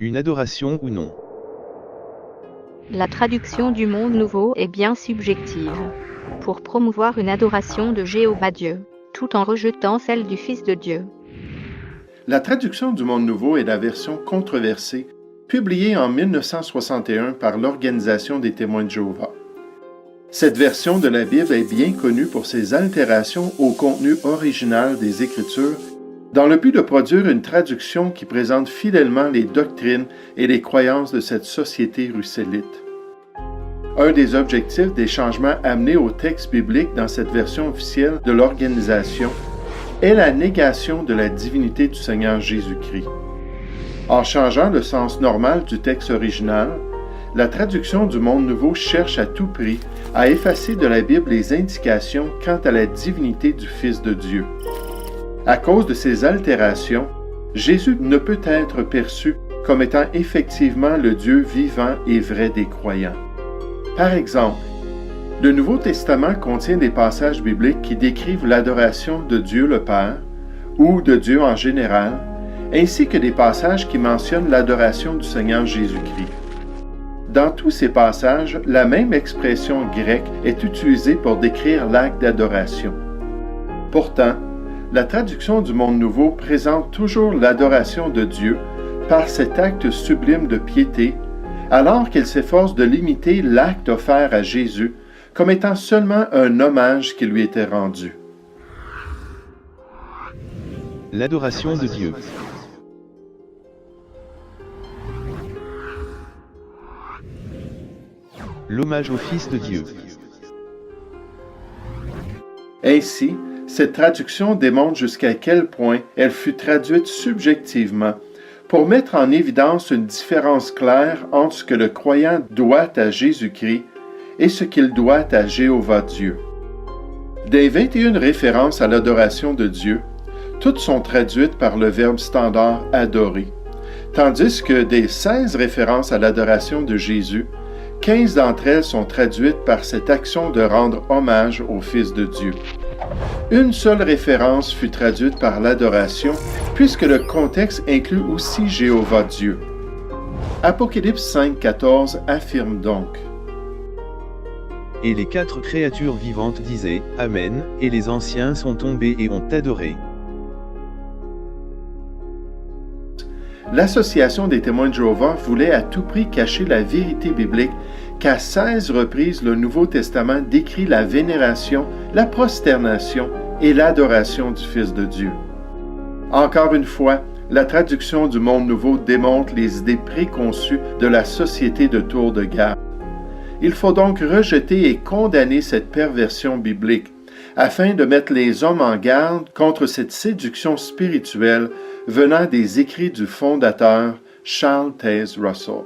Une adoration ou non. La traduction du Monde Nouveau est bien subjective. Pour promouvoir une adoration de Jéhovah Dieu, tout en rejetant celle du Fils de Dieu. La traduction du Monde Nouveau est la version controversée, publiée en 1961 par l'Organisation des Témoins de Jéhovah. Cette version de la Bible est bien connue pour ses altérations au contenu original des Écritures, dans le but de produire une traduction qui présente fidèlement les doctrines et les croyances de cette société russellite. Un des objectifs des changements amenés au texte biblique dans cette version officielle de l'organisation est la négation de la divinité du Seigneur Jésus-Christ. En changeant le sens normal du texte original, la traduction du Monde Nouveau cherche à tout prix à effacer de la Bible les indications quant à la divinité du Fils de Dieu. À cause de ces altérations, Jésus ne peut être perçu comme étant effectivement le Dieu vivant et vrai des croyants. Par exemple, le Nouveau Testament contient des passages bibliques qui décrivent l'adoration de Dieu le Père ou de Dieu en général, ainsi que des passages qui mentionnent l'adoration du Seigneur Jésus-Christ. Dans tous ces passages, la même expression grecque est utilisée pour décrire l'acte d'adoration. Pourtant, la traduction du Monde Nouveau présente toujours l'adoration de Dieu par cet acte sublime de piété, alors qu'elle s'efforce de limiter l'acte offert à Jésus comme étant seulement un hommage qui lui était rendu. L'adoration de Dieu. L'hommage au Fils de Dieu. Ainsi, cette traduction démontre jusqu'à quel point elle fut traduite subjectivement pour mettre en évidence une différence claire entre ce que le croyant doit à Jésus-Christ et ce qu'il doit à Jéhovah Dieu. Des 21 références à l'adoration de Dieu, toutes sont traduites par le verbe standard « adorer », tandis que des 16 références à l'adoration de Jésus, 15 d'entre elles sont traduites par cette action de rendre hommage au Fils de Dieu. Une seule référence fut traduite par l'adoration, puisque le contexte inclut aussi Jéhovah Dieu. Apocalypse 5,14 affirme donc: « Et les 4 créatures vivantes disaient « Amen », et les anciens sont tombés et ont adoré. » L'Association des témoins de Jéhovah voulait à tout prix cacher la vérité biblique qu'à 16 reprises le Nouveau Testament décrit la vénération, la prosternation et l'adoration du Fils de Dieu. Encore une fois, la traduction du Monde Nouveau démontre les idées préconçues de la société de Tours de Garde. Il faut donc rejeter et condamner cette perversion biblique, afin de mettre les hommes en garde contre cette séduction spirituelle venant des écrits du fondateur Charles Taze Russell.